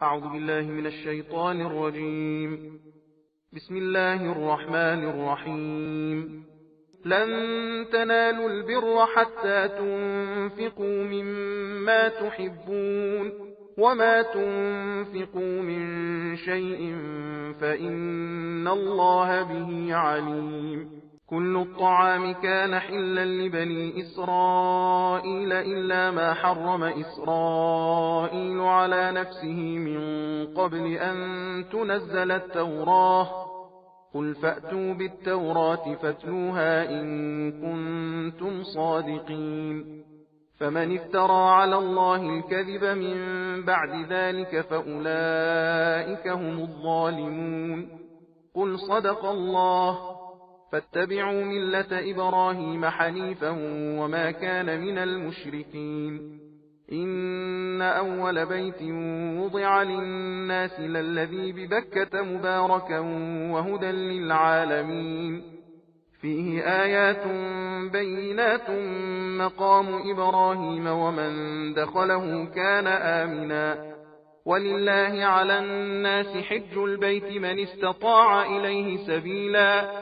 أعوذ بالله من الشيطان الرجيم. بسم الله الرحمن الرحيم. لن تنالوا البر حتى تنفقوا مما تحبون وما تنفقوا من شيء فإن الله به عليم. كل الطعام كان حلا لبني إسرائيل إلا ما حرم إسرائيل على نفسه من قبل أن تنزل التوراة. قل فأتوا بالتوراة فاتلوها إن كنتم صادقين. فمن افترى على الله الكذب من بعد ذلك فأولئك هم الظالمون. قل صدق الله. فاتبعوا ملة إبراهيم حنيفا وما كان من المشركين. إن أول بيت وضع للناس للذي ببكة مباركا وهدى للعالمين. فيه آيات بينات مقام إبراهيم ومن دخله كان آمنا. ولله على الناس حج البيت من استطاع إليه سبيلا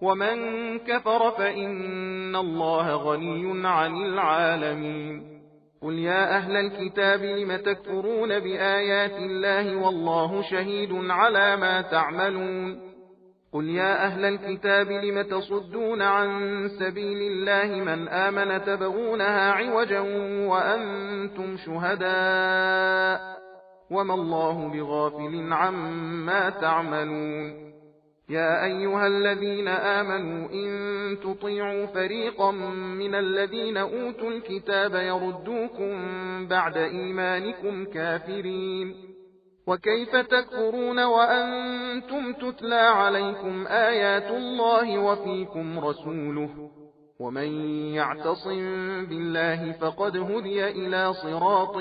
ومن كفر فإن الله غني عن العالمين. قل يا أهل الكتاب لم تكفرون بآيات الله والله شهيد على ما تعملون. قل يا أهل الكتاب لم تصدون عن سبيل الله من آمن تبغونها عوجا وأنتم شهداء وما الله بغافل عما تعملون. يا أيها الذين آمنوا إن تطيعوا فريقا من الذين أوتوا الكتاب يردوكم بعد إيمانكم كافرين. وكيف تكفرون وأنتم تتلى عليكم آيات الله وفيكم رسوله ومن يعتصم بالله فقد هدي إلى صراط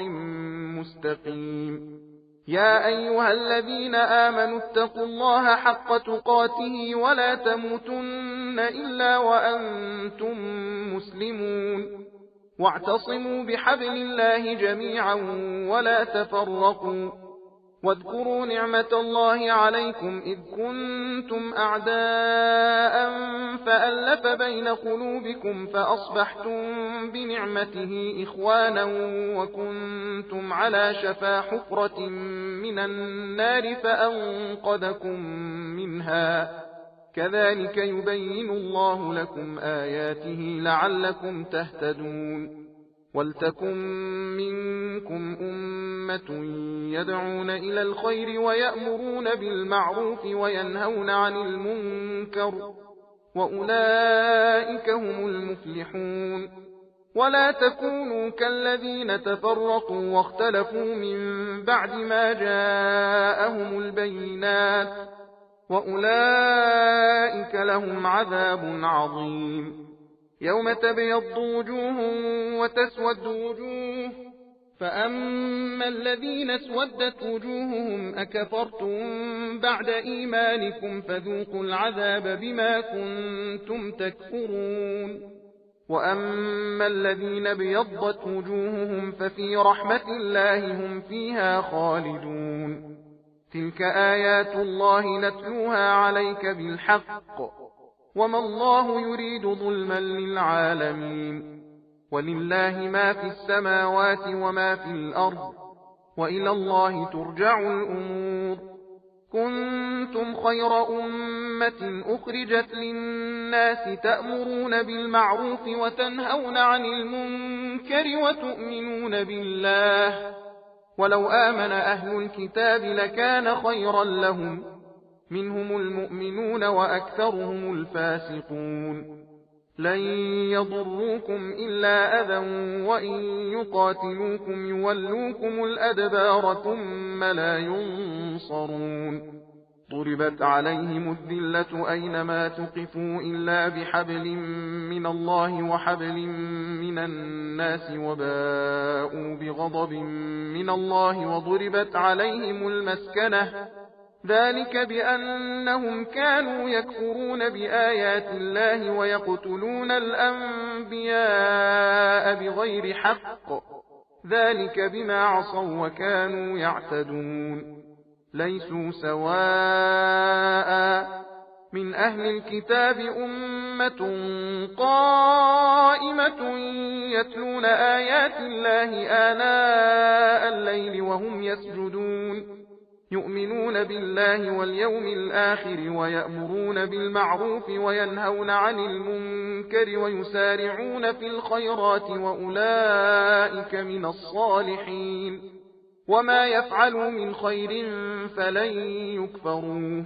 مستقيم. يا أيها الذين آمنوا اتقوا الله حق تقاته ولا تموتن إلا وأنتم مسلمون. واعتصموا بحبل الله جميعا ولا تفرقوا. واذكروا نعمة الله عليكم إذ كنتم أعداء فألف بين قلوبكم فأصبحتم بنعمته إخوانا وكنتم على شفا حفرة من النار فأنقذكم منها. كذلك يبين الله لكم آياته لعلكم تهتدون. ولتكن منكم أمة يدعون إلى الخير ويأمرون بالمعروف وينهون عن المنكر وأولئك هم المفلحون. ولا تكونوا كالذين تفرقوا واختلفوا من بعد ما جاءهم البينات وأولئك لهم عذاب عظيم. يوم تبيض وجوه وتسود وجوه فأما الذين اسودت وجوههم أكفرتم بعد إيمانكم فذوقوا العذاب بما كنتم تكفرون. وأما الذين ابيضت وجوههم ففي رحمة الله هم فيها خالدون. تلك آيات الله نتلوها عليك بالحق وما الله يريد ظلما للعالمين. ولله ما في السماوات وما في الأرض وإلى الله ترجع الأمور. كنتم خير أمة أخرجت للناس تأمرون بالمعروف وتنهون عن المنكر وتؤمنون بالله. ولو آمن أهل الكتاب لكان خيرا لهم منهم المؤمنون وأكثرهم الفاسقون. لن يضروكم إلا أذى وإن يقاتلوكم يولوكم الأدبار ثم لا ينصرون. ضربت عليهم الذلة أينما تقفوا إلا بحبل من الله وحبل من الناس وباءوا بغضب من الله وضربت عليهم المسكنة ذلك بأنهم كانوا يكفرون بآيات الله ويقتلون الأنبياء بغير حق ذلك بما عصوا وكانوا يعتدون. ليسوا سواء من أهل الكتاب أمة قائمة يتلون آيات الله آناء الليل وهم يسجدون يؤمنون بالله واليوم الآخر ويأمرون بالمعروف وينهون عن المنكر ويسارعون في الخيرات وأولئك من الصالحين وما يفعلوا من خير فلن يكفروه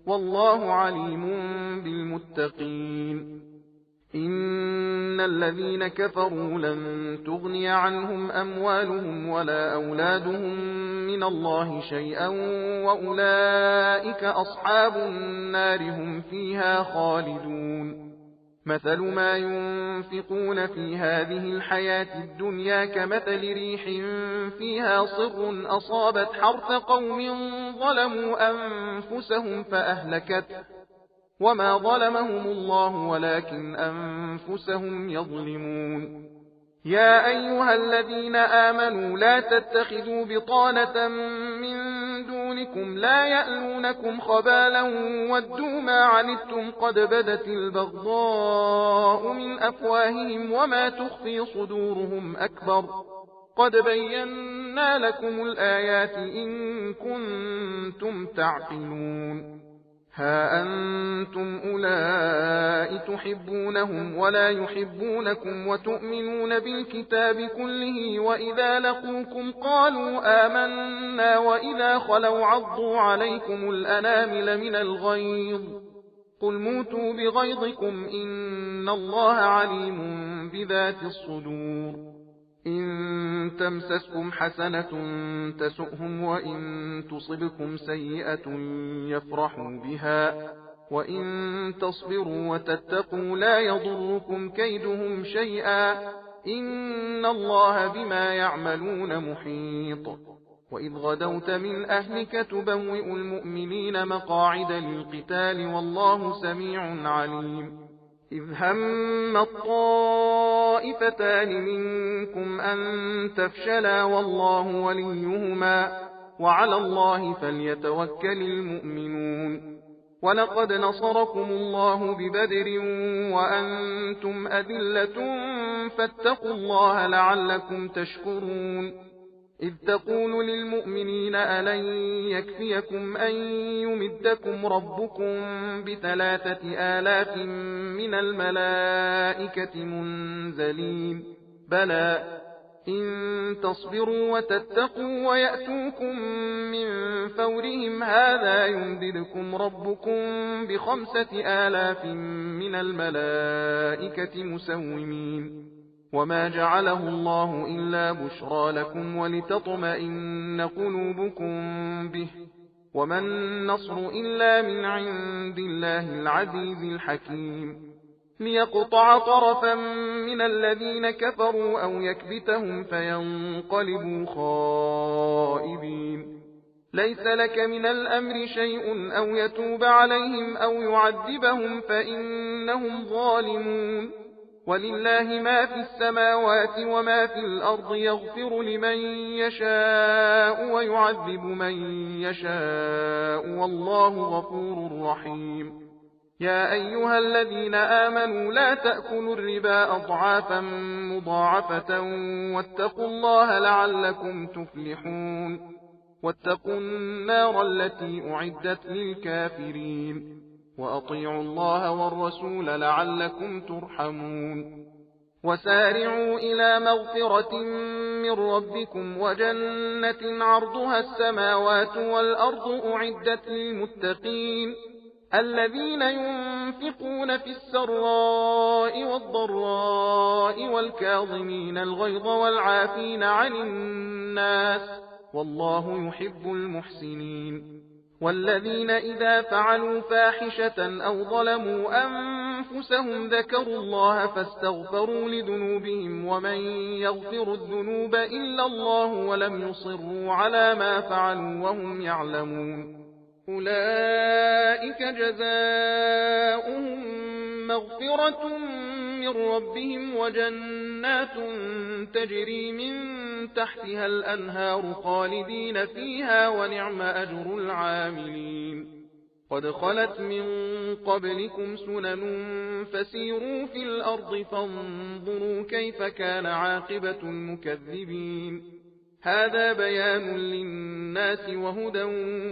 والله عليم بالمتقين. إن الذين كفروا لن تغني عنهم أموالهم ولا أولادهم من الله شيئا وأولئك أصحاب النار هم فيها خالدون. مثل ما ينفقون في هذه الحياة الدنيا كمثل ريح فيها صر أصابت حرث قوم ظلموا أنفسهم فأهلكته وما ظلمهم الله ولكن أنفسهم يظلمون. يا أيها الذين آمنوا لا تتخذوا بطانة من دونكم لا يألونكم خبالا ودوا ما عنتم قد بدت البغضاء من أفواههم وما تخفي صدورهم أكبر قد بينا لكم الآيات إن كنتم تعقلون. ها أنتم أولئك تحبونهم ولا يحبونكم وتؤمنون بالكتاب كله وإذا لقوكم قالوا آمنا وإذا خلوا عضوا عليكم الأنامل من الغيظ قل موتوا بغيظكم إن الله عليم بذات الصدور. إن تمسسكم حسنة تسؤهم وإن تصبكم سيئة يفرحوا بها وإن تصبروا وتتقوا لا يضركم كيدهم شيئا إن الله بما يعملون محيط. وإذ غدوت من أهلك تبوئ المؤمنين مقاعد للقتال والله سميع عليم. إذ هم الطائفتان منكم أن تفشلا والله وليهما وعلى الله فليتوكل المؤمنون. ولقد نصركم الله ببدر وأنتم أذلة فاتقوا الله لعلكم تشكرون. إذ تقول للمؤمنين ألن يكفيكم أن يمدكم ربكم ب3,000 من الملائكة منزلين بلى إن تصبروا وتتقوا ويأتوكم من فورهم هذا يمددكم ربكم ب5,000 من الملائكة مسومين. وما جعله الله إلا بشرى لكم ولتطمئن قلوبكم به وما النصر إلا من عند الله العزيز الحكيم. ليقطع طرفا من الذين كفروا أو يكبتهم فينقلبوا خائبين. ليس لك من الأمر شيء أو يتوب عليهم أو يعذبهم فإنهم ظالمون. ولله ما في السماوات وما في الأرض يغفر لمن يشاء ويعذب من يشاء والله غفور رحيم. يا أيها الذين آمنوا لا تأكلوا الربا أضعافا مضاعفة واتقوا الله لعلكم تفلحون. واتقوا النار التي أعدت للكافرين وأطيعوا الله والرسول لعلكم ترحمون. وسارعوا إلى مغفرة من ربكم وجنة عرضها السماوات والأرض أعدت للمتقين الذين ينفقون في السراء والضراء والكاظمين الغيظ والعافين عن الناس والله يحب المحسنين. والذين إذا فعلوا فاحشة أو ظلموا أنفسهم ذكروا الله فاستغفروا لذنوبهم ومن يغفر الذنوب إلا الله ولم يصروا على ما فعلوا وهم يعلمون. أولئك جزاؤهم مغفرة من ربهم وجنات تجري من تحتها الأنهار خالدين فيها ونعم أجر العاملين. قد خلت من قبلكم سنن فسيروا في الأرض فانظروا كيف كان عاقبة المكذبين. هذا بيان للناس وهدى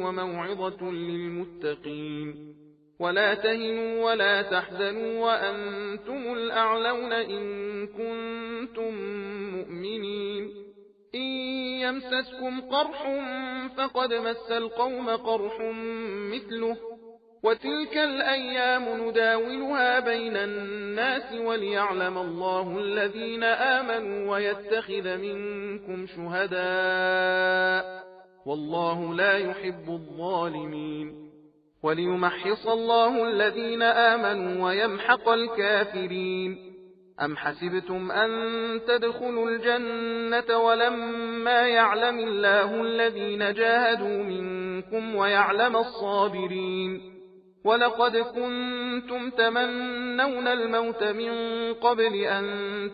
وموعظة للمتقين. ولا تهنوا ولا تحزنوا وأنتم الأعلون إن كنتم مؤمنين. إن يمسسكم قرح فقد مس القوم قرح مثله وتلك الأيام نداولها بين الناس وليعلم الله الذين آمنوا ويتخذ منكم شهداء والله لا يحب الظالمين. وليمحص الله الذين آمنوا ويمحق الكافرين. أم حسبتم أن تدخلوا الجنة ولما يعلم الله الذين جاهدوا منكم ويعلم الصابرين. ولقد كنتم تمنون الموت من قبل أن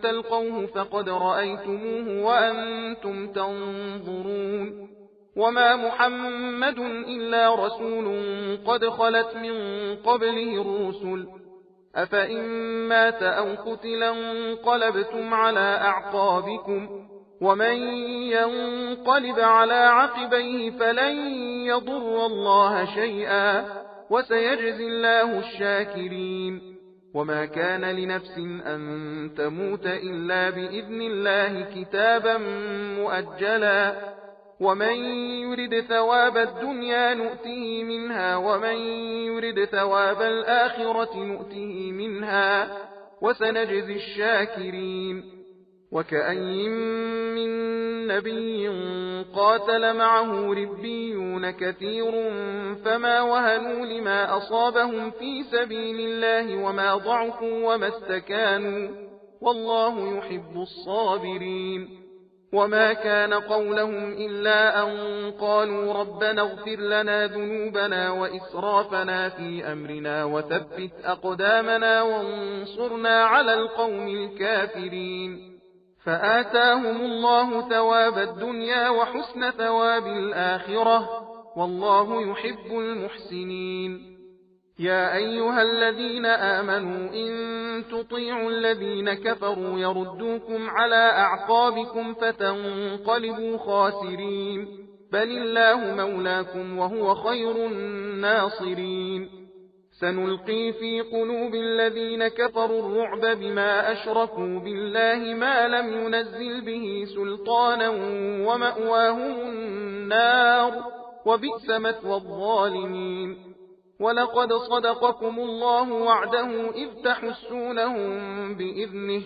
تلقوه فقد رأيتموه وأنتم تنظرون. وما محمد إلا رسول قد خلت من قبله الرسل أفإن مات أو قتل انقلبتم على أعقابكم ومن ينقلب على عقبيه فلن يضر الله شيئا وسيجزي الله الشاكرين. وما كان لنفس أن تموت إلا بإذن الله كتابا مؤجلا ومن يرد ثواب الدنيا نؤته منها ومن يرد ثواب الآخرة نؤته منها وسنجزي الشاكرين. وكأي من نبي قاتل معه ربيون كثير فما وهنوا لما أصابهم في سبيل الله وما ضعفوا وما استكانوا والله يحب الصابرين. وما كان قولهم إلا أن قالوا ربنا اغفر لنا ذنوبنا وإسرافنا في أمرنا وثبت أقدامنا وانصرنا على القوم الكافرين. فآتاهم الله ثواب الدنيا وحسن ثواب الآخرة والله يحب المحسنين. يا أيها الذين آمنوا إن تطيعوا الذين كفروا يردوكم على أعقابكم فتنقلبوا خاسرين بل الله مولاكم وهو خير الناصرين. سنلقي في قلوب الذين كفروا الرعب بما أشركوا بالله ما لم ينزل به سلطانا ومأواهم النار وبئس مثوى الظالمين. ولقد صدقكم الله وعده إذ تحسونهم بإذنه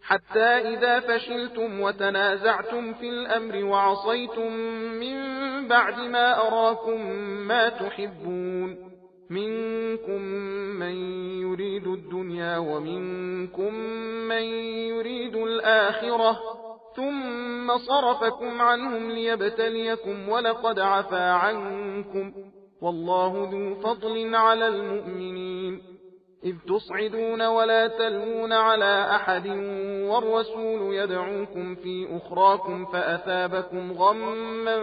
حتى إذا فشلتم وتنازعتم في الأمر وعصيتم من بعد ما أراكم ما تحبون منكم من يريد الدنيا ومنكم من يريد الآخرة ثم صرفكم عنهم ليبتليكم ولقد عفا عنكم والله ذو فضل على المؤمنين. إذ تصعدون ولا تلوون على أحد والرسول يدعوكم في أخراكم فأثابكم غما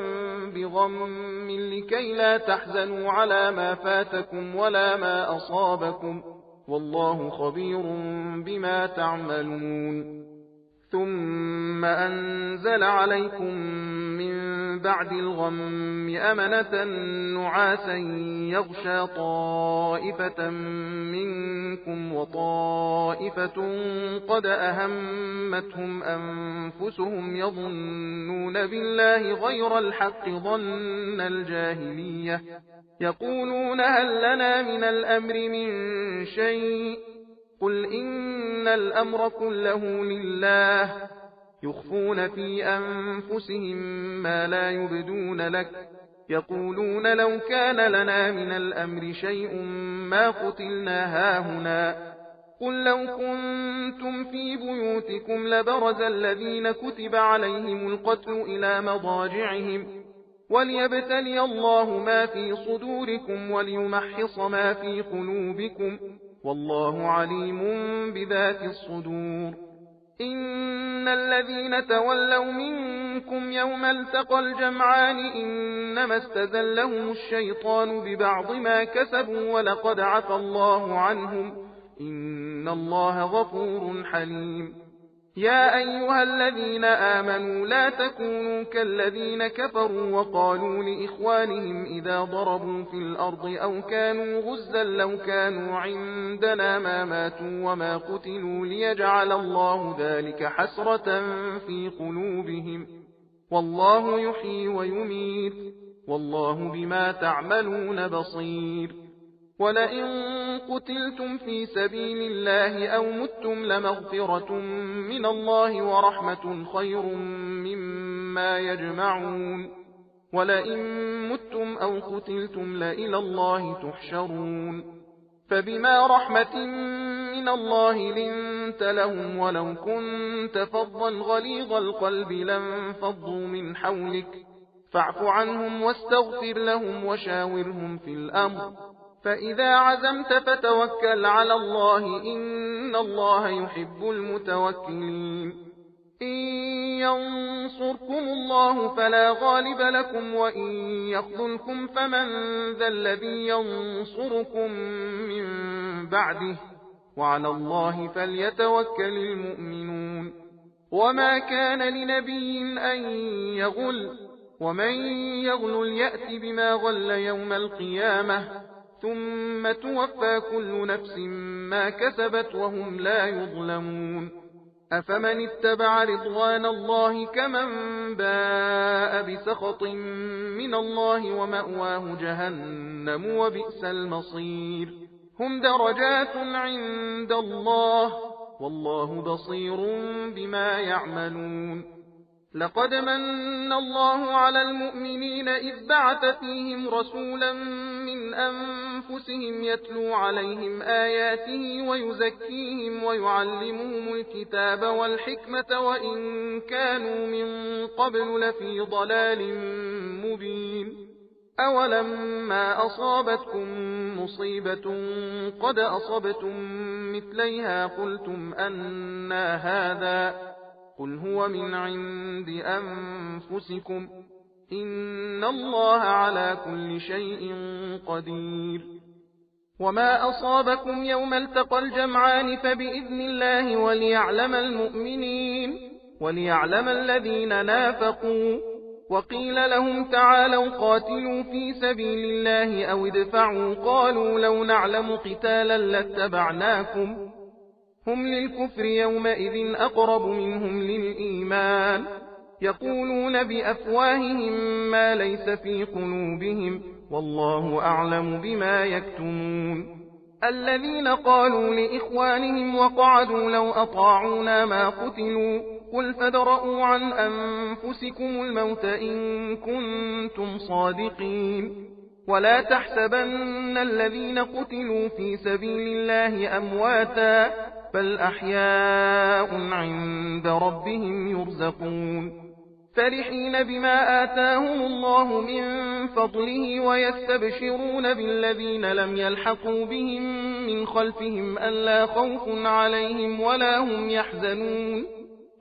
بغم لكي لا تحزنوا على ما فاتكم ولا ما أصابكم والله خبير بما تعملون. ثم أنزل عليكم من بعد الغم أمنة نعاسا يغشى طائفة منكم وطائفة قد أهمتهم أنفسهم يظنون بالله غير الحق ظن الجاهلية يقولون هل لنا من الأمر من شيء قل إن الأمر كله لله يخفون في أنفسهم ما لا يبدون لك يقولون لو كان لنا من الأمر شيء ما قتلنا هاهنا قل لو كنتم في بيوتكم لبرز الذين كتب عليهم القتل إلى مضاجعهم وليبتلي الله ما في صدوركم وليمحص ما في قلوبكم والله عليم بذات الصدور. إن الذين تولوا منكم يوم التقى الجمعان إنما استزلهم الشيطان ببعض ما كسبوا ولقد عفى الله عنهم إن الله غفور حليم. يا أيها الذين آمنوا لا تكونوا كالذين كفروا وقالوا لإخوانهم إذا ضربوا في الأرض أو كانوا غزا لو كانوا عندنا ما ماتوا وما قتلوا ليجعل الله ذلك حسرة في قلوبهم والله يحيي ويميت والله بما تعملون بصير. ولئن قتلتم في سبيل الله أو متم لمغفرة من الله ورحمة خير مما يجمعون. ولئن متم أو قتلتم لإلى الله تحشرون. فبما رحمة من الله لنت لهم ولو كنت فظا غليظ القلب لانفضوا من حولك فاعف عنهم واستغفر لهم وشاورهم في الأمر فإذا عزمت فتوكل على الله إن الله يحب المتوكلين. إن ينصركم الله فلا غالب لكم وإن يخذلكم فمن ذا الذي ينصركم من بعده وعلى الله فليتوكل المؤمنون. وما كان لنبي أن يغل ومن يغل يأت بما غل يوم القيامة ثم توفى كل نفس ما كسبت وهم لا يظلمون. أفمن اتبع رضوان الله كمن باء بسخط من الله ومأواه جهنم وبئس المصير. هم درجات عند الله والله بصير بما يعملون. لقد من الله على المؤمنين إذ بعث فيهم رسولا من أنفسهم يتلو عليهم آياته ويزكيهم ويعلمهم الكتاب والحكمة وإن كانوا من قبل لفي ضلال مبين. أولما أصابتكم مصيبة قد أصبتم مثليها قلتم أنى هذا قل هو من عند أنفسكم إن الله على كل شيء قدير. وما أصابكم يوم التقى الجمعان فبإذن الله وليعلم المؤمنين وليعلم الذين نافقوا. وقيل لهم تعالوا قاتلوا في سبيل الله أو ادفعوا قالوا لو نعلم قتالا لاتبعناكم هم للكفر يومئذ أقرب منهم للإيمان يقولون بأفواههم ما ليس في قلوبهم والله أعلم بما يكتمون. الذين قالوا لإخوانهم وقعدوا لو أطاعونا ما قتلوا قل فادرءوا عن أنفسكم الموت إن كنتم صادقين. ولا تحسبن الذين قتلوا في سبيل الله أمواتا بل أحياء عند ربهم يرزقون. فرحين بما آتاهم الله من فضله ويستبشرون بالذين لم يلحقوا بهم من خلفهم ألا خوف عليهم ولا هم يحزنون.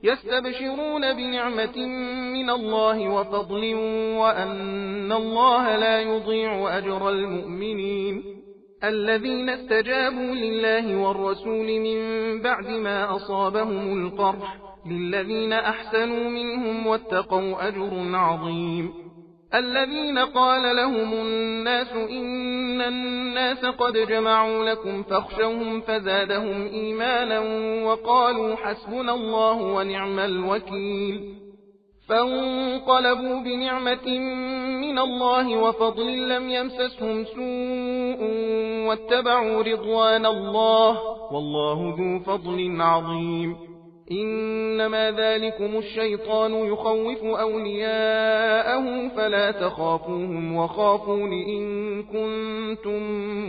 يستبشرون بنعمة من الله وفضل وأن الله لا يضيع أجر المؤمنين. الذين استجابوا لله والرسول من بعد ما أصابهم القرح للذين أحسنوا منهم واتقوا أجر عظيم. الذين قال لهم الناس إن الناس قد جمعوا لكم فاخشوهم فزادهم إيمانا وقالوا حسبنا الله ونعم الوكيل. فانقلبوا بنعمة من الله وفضل لم يمسسهم سوء واتبعوا رضوان الله والله ذو فضل عظيم. إنما ذلكم الشيطان يخوف أولياءه فلا تخافوهم وخافون إن كنتم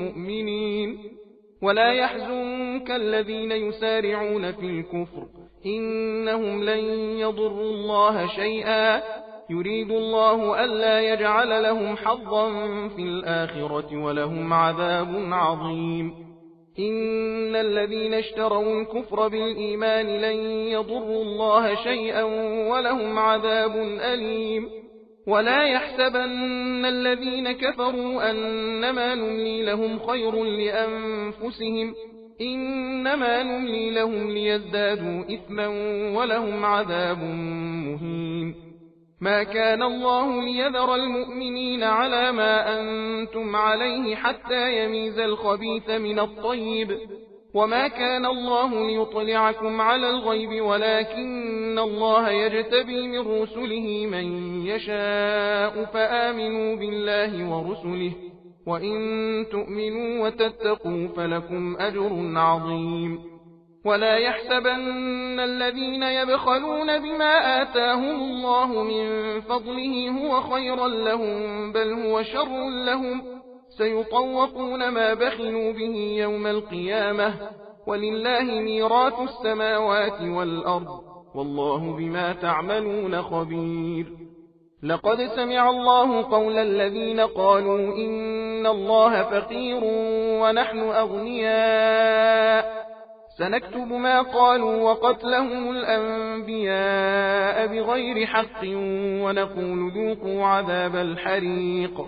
مؤمنين. ولا يحزنك الذين يسارعون في الكفر إنهم لن يضروا الله شيئا يريد الله ألا يجعل لهم حظا في الآخرة ولهم عذاب عظيم. إن الذين اشتروا الكفر بالإيمان لن يضروا الله شيئا ولهم عذاب أليم. ولا يحسبن الذين كفروا أنما نملي لهم خير لأنفسهم إنما نملي لهم ليزدادوا إثما ولهم عذاب مهين. ما كان الله ليذر المؤمنين على ما أنتم عليه حتى يميز الخبيث من الطيب وما كان الله ليطلعكم على الغيب ولكن الله يجتبي من رسله من يشاء فآمنوا بالله ورسله وإن تؤمنوا وتتقوا فلكم أجر عظيم. ولا يحسبن الذين يبخلون بما آتاهم الله من فضله هو خيرا لهم بل هو شر لهم سيطوقون ما بخلوا به يوم القيامة ولله ميراث السماوات والأرض والله بما تعملون خبير. لقد سمع الله قول الذين قالوا إن الله فقير ونحن أغنياء سنكتب ما قالوا وقتلهم الأنبياء بغير حق ونقول ذوقوا عذاب الحريق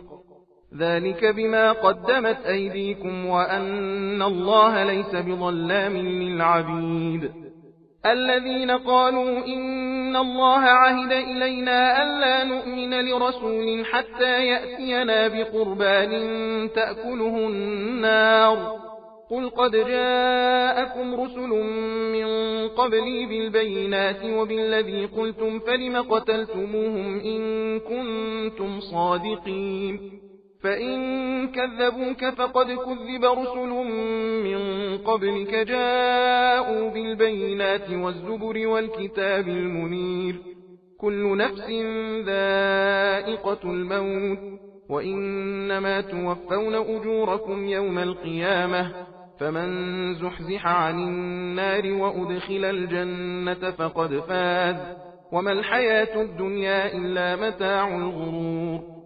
ذلك بما قدمت أيديكم وأن الله ليس بظلام للعبيد. الذين قالوا إن الله عهد إلينا ألا نؤمن لرسول حتى يأتينا بقربان تأكله النار قل قد جاءكم رسل من قبلي بالبينات وبالذي قلتم فلم قتلتموهم إن كنتم صادقين. فإن كذبوك فقد كذب رسل من قبلك جاءوا بالبينات والزبر والكتاب المنير كل نفس ذائقة الموت وإنما توفون أجوركم يوم القيامة فمن زحزح عن النار وأدخل الجنة فقد فاز وما الحياة الدنيا إلا متاع الغرور.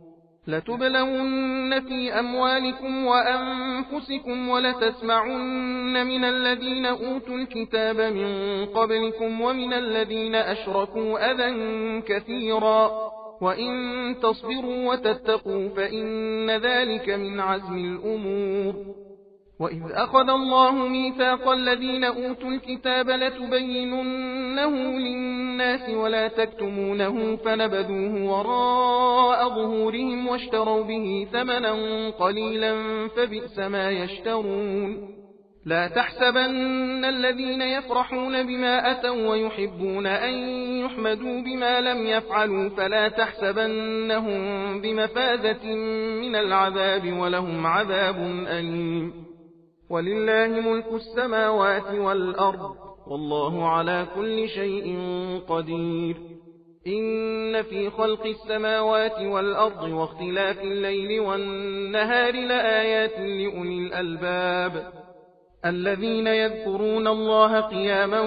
لتبلون في أموالكم وأنفسكم ولتسمعن من الذين أوتوا الكتاب من قبلكم ومن الذين أشركوا أذى كثيرا وإن تصبروا وتتقوا فإن ذلك من عزم الأمور. وإذ أخذ الله ميثاق الذين أوتوا الكتاب لتبيننه للناس ولا تكتمونه فنبذوه وراء ظهورهم واشتروا به ثمنا قليلا فبئس ما يشترون. لا تحسبن الذين يفرحون بما أتوا ويحبون أن يحمدوا بما لم يفعلوا فلا تحسبنهم بمفازة من العذاب ولهم عذاب أليم. ولله ملك السماوات والأرض والله على كل شيء قدير. إن في خلق السماوات والأرض واختلاف الليل والنهار لآيات لأولي الألباب الذين يذكرون الله قياما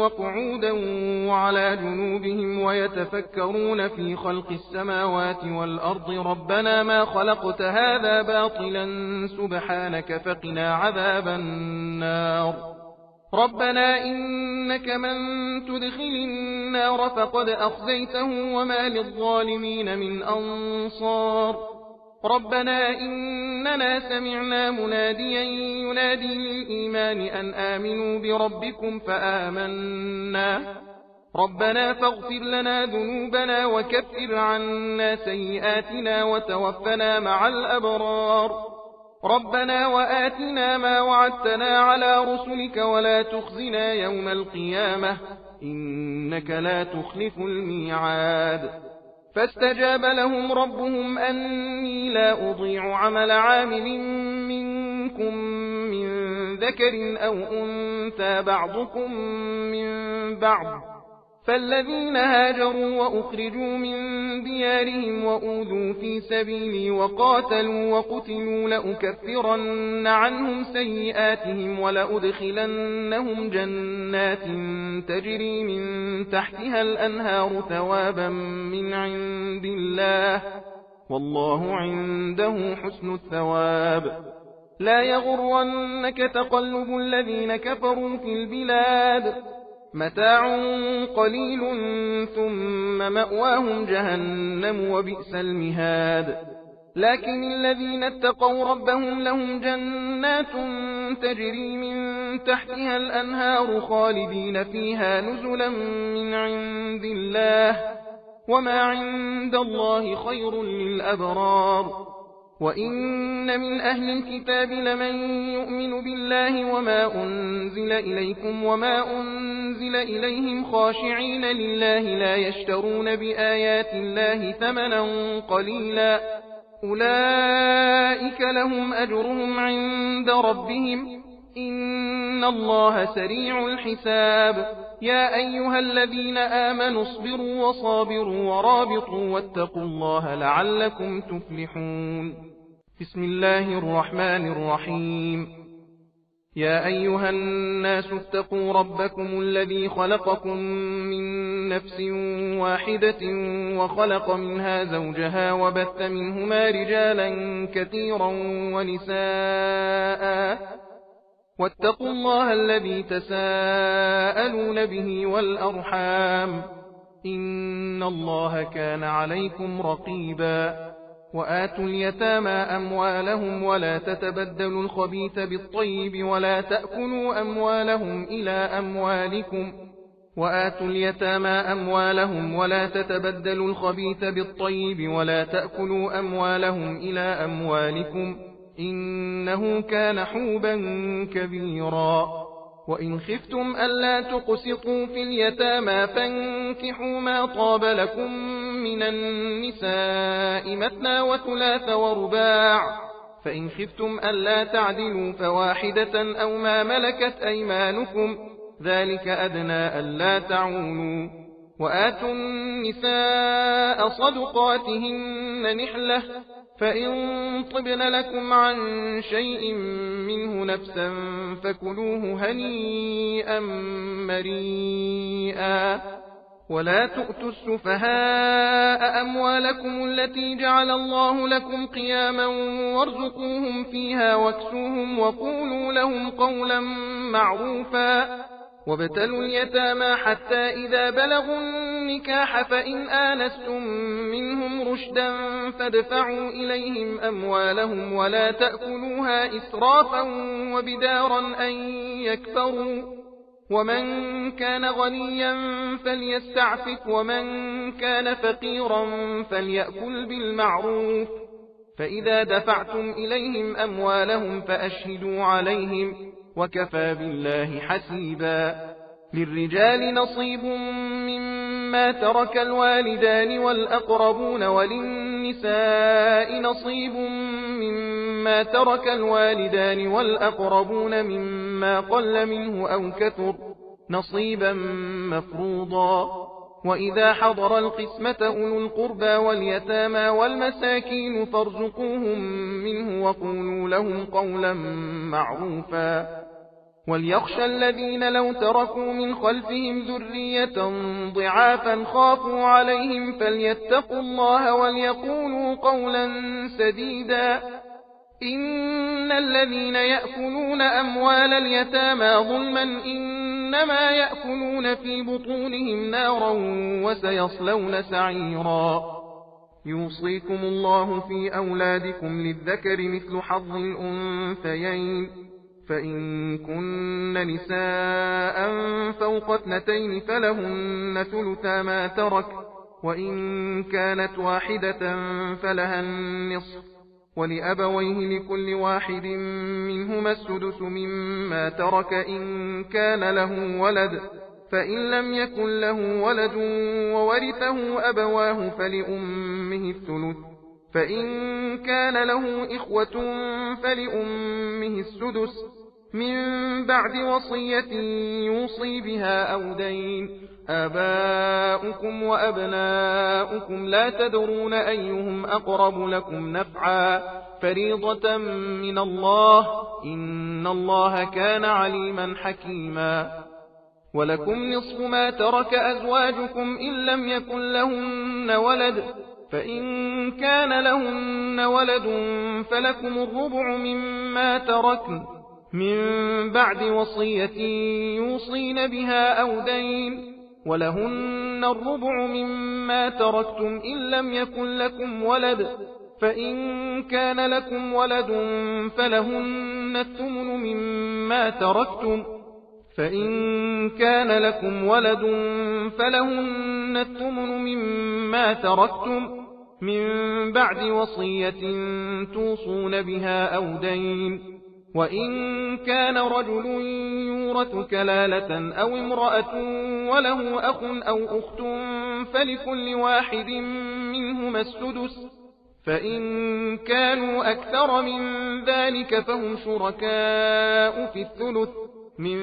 وقعودا وعلى جنوبهم ويتفكرون في خلق السماوات والأرض ربنا ما خلقت هذا باطلا سبحانك فقنا عذاب النار. ربنا إنك من تدخل النار فقد أخزيته وما للظالمين من أنصار. ربنا إننا سمعنا مناديا ينادي للإيمان أن آمنوا بربكم فآمنا ربنا فاغفر لنا ذنوبنا وكفر عنا سيئاتنا وتوفنا مع الأبرار. ربنا وآتنا ما وعدتنا على رسلك ولا تخزنا يوم القيامة إنك لا تخلف الميعاد. فاستجاب لهم ربهم أني لا أضيع عمل عامل منكم من ذكر أو أنثى بعضكم من بعض فالذين هاجروا وأخرجوا من ديارهم وأوذوا في سبيلي وقاتلوا وقتلوا لأكفرن عنهم سيئاتهم ولأدخلنهم جنات تجري من تحتها الأنهار ثوابا من عند الله والله عنده حسن الثواب. لا يغرنك تقلب الذين كفروا في البلاد متاع قليل ثم مأواهم جهنم وبئس المهاد لكن الذين اتقوا ربهم لهم جنات تجري من تحتها الأنهار خالدين فيها نزلا من عند الله وما عند الله خير للأبرار وإن من أهل الكتاب لمن يؤمن بالله وما أنزل إليكم وما أنزل إليهم خاشعين لله لا يشترون بآيات الله ثمنا قليلا أولئك لهم أجرهم عند ربهم إن الله سريع الحساب يا أيها الذين آمنوا اصبروا وصابروا ورابطوا واتقوا الله لعلكم تفلحون بسم الله الرحمن الرحيم يا أيها الناس اتقوا ربكم الذي خلقكم من نفس واحدة وخلق منها زوجها وبث منهما رجالا كثيرا ونساء واتقوا الله الذي تساءلون به والأرحام إن الله كان عليكم رقيبا وآتوا اليتامى أموالهم ولا تتبدلوا الخبيث بالطيب ولا تأكلوا أموالهم إلى أموالكم وآتوا اليتامى أموالهم ولا تتبدلوا الخبيث بالطيب ولا تأكلوا أموالهم إلى أموالكم إنه كان حوبا كبيرا وإن خفتم ألا تقسطوا في اليتامى فانكحوا ما طاب لكم من النساء مثنى وثلاث ورباع فإن خفتم ألا تعدلوا فواحدة أو ما ملكت أيمانكم ذلك أدنى ألا تعولوا وآتوا النساء صدقاتهن نحلة فإن طبن لكم عن شيء منه نفسا فكلوه هنيئا مريئا ولا تؤتوا السفهاء أموالكم التي جعل الله لكم قياما وارزقوهم فيها واكسوهم وقولوا لهم قولا معروفا وابتلوا اليتامى حتى إذا بلغوا النكاح فإن آنستم منهم رشدا فادفعوا إليهم أموالهم ولا تأكلوها إسرافا وبدارا أن يكفروا ومن كان غنيا فليستعفف ومن كان فقيرا فليأكل بالمعروف فإذا دفعتم إليهم أموالهم فأشهدوا عليهم وكفى بالله حسيبا للرجال نصيب مما ترك الوالدان والأقربون وللنساء نصيب مما ترك الوالدان والأقربون مما قل منه أو كثر نصيبا مفروضا وإذا حضر القسمة أولو القربى واليتامى والمساكين فارزقوهم منه وقولوا لهم قولا معروفا وليخشى الذين لو تركوا من خلفهم ذرية ضعافا خافوا عليهم فليتقوا الله وليقولوا قولا سديدا إن الذين يأكلون أموال اليتامى ظلما إنما يأكلون في بطونهم نارا وسيصلون سعيرا يوصيكم الله في أولادكم للذكر مثل حظ الأنثيين فإن كن نساء فوق 2 فلهن ثلثا ما ترك وإن كانت واحدة فلها النصف ولأبويه لكل واحد منهما السدس مما ترك إن كان له ولد فإن لم يكن له ولد وورثه أبواه فلأمه الثلث فإن كان له إخوة فلأمه السدس من بعد وصية يوصي بها أو دين آباؤكم وأبناؤكم لا تدرون أيهم أقرب لكم نفعا فريضة من الله إن الله كان عليما حكيما ولكم نصف ما ترك أزواجكم إن لم يكن لهن ولد فإن كان لهن ولد فلكم الربع مما تركن من بعد وصية يوصين بها أو دين، ولهن الربع مما تركتم إن لم يكن لكم ولد، فإن كان لكم ولد فلهن الثمن مما تركتم، فإن كان لكم ولد فلهن الثمن مما تركتم من بعد وصية توصون بها أو دين. وإن كان رجل يورث كلالة أو امرأة وله أخ أو أخت فلكل واحد منهما السدس، فإن كانوا أكثر من ذلك فهم شركاء في الثلث من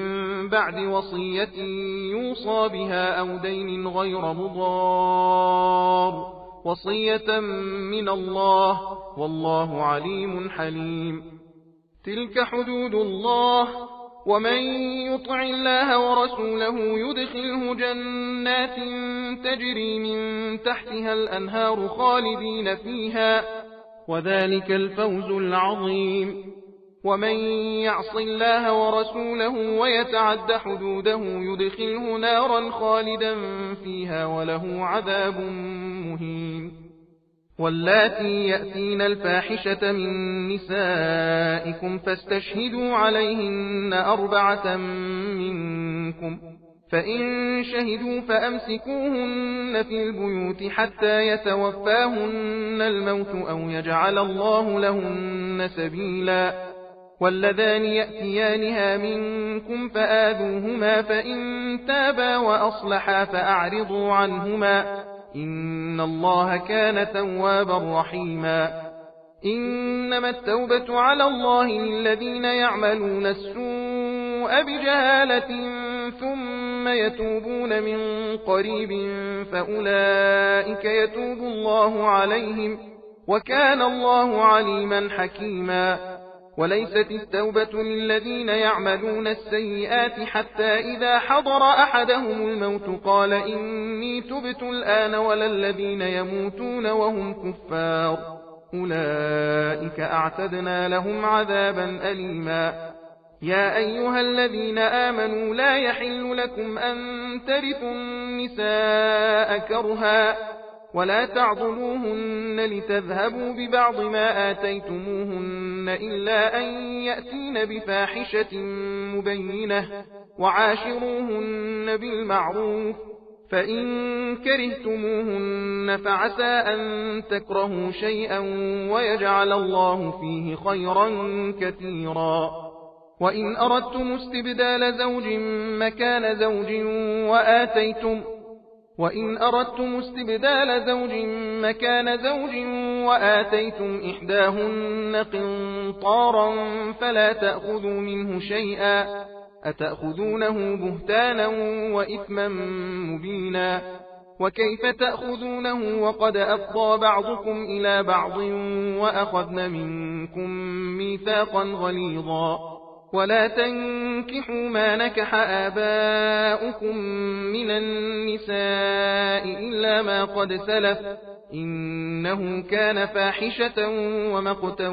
بعد وصية يوصى بها أو دين غير مضار، وصية من الله والله عليم حليم. تلك حدود الله، ومن يطع الله ورسوله يدخله جنات تجري من تحتها الأنهار خالدين فيها، وذلك الفوز العظيم. ومن يعص الله ورسوله ويتعد حدوده يدخله نارا خالدا فيها وله عذاب مهين. واللاتي يأتين الفاحشة من نسائكم فاستشهدوا عليهن 4 منكم، فإن شهدوا فأمسكوهن في البيوت حتى يتوفاهن الموت أو يجعل الله لهن سبيلا. واللذان يأتيانها منكم فآذوهما، فإن تابا وأصلحا فأعرضوا عنهما، إن الله كان توابا رحيما. إنما التوبة على الله للذين يعملون السوء بجهالة ثم يتوبون من قريب فأولئك يتوب الله عليهم، وكان الله عليما حكيما. وليست التوبة للذين يعملون السيئات حتى إذا حضر أحدهم الموت قال إني تبت الآن، ولا الذين يموتون وهم كفار، أولئك أعتدنا لهم عذابا أليما. يا أيها الذين آمنوا لا يحل لكم أن ترثوا النساء كرها، ولا تعضلوهن لتذهبوا ببعض ما آتيتموهن إلا أن يأتين بفاحشة مبينة، وعاشروهن بالمعروف، فإن كرهتموهن فعسى أن تكرهوا شيئا ويجعل الله فيه خيرا كثيرا. وإن أردتم استبدال زوج مكان زوج وآتيتم إحداهن قنطارا فلا تأخذوا منه شيئا، أتأخذونه بهتانا وإثما مبينا. وكيف تأخذونه وقد أفضى بعضكم إلى بعض وأخذن منكم ميثاقا غليظا. ولا تنكحوا ما نكح آباؤكم من النساء إلا ما قد سلف، إنه كان فاحشة ومقتا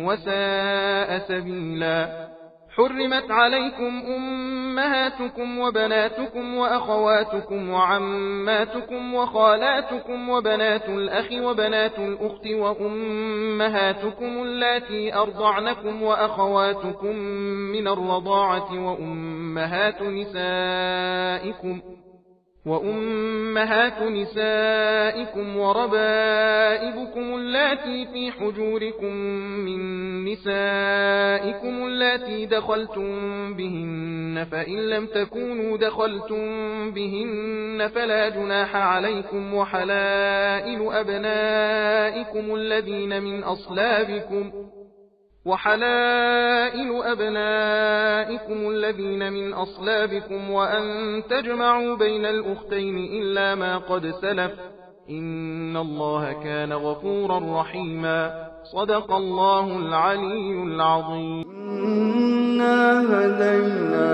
وساء سبيلا. حرمت عليكم أمهاتكم وبناتكم وأخواتكم وعماتكم وخالاتكم وبنات الأخ وبنات الأخت وأمهاتكم اللاتي أرضعنكم وأخواتكم من الرضاعة وأمهات نسائكم وربائبكم اللاتي في حجوركم من نسائكم اللاتي دخلتم بهن، فإن لم تكونوا دخلتم بهن فلا جناح عليكم. وحلائل أبنائكم الذين من أصلابكم وأن تجمعوا بين الأختين إلا ما قد سلف، إن الله كان غفورا رحيما. صدق الله العلي العظيم. إنا هدينا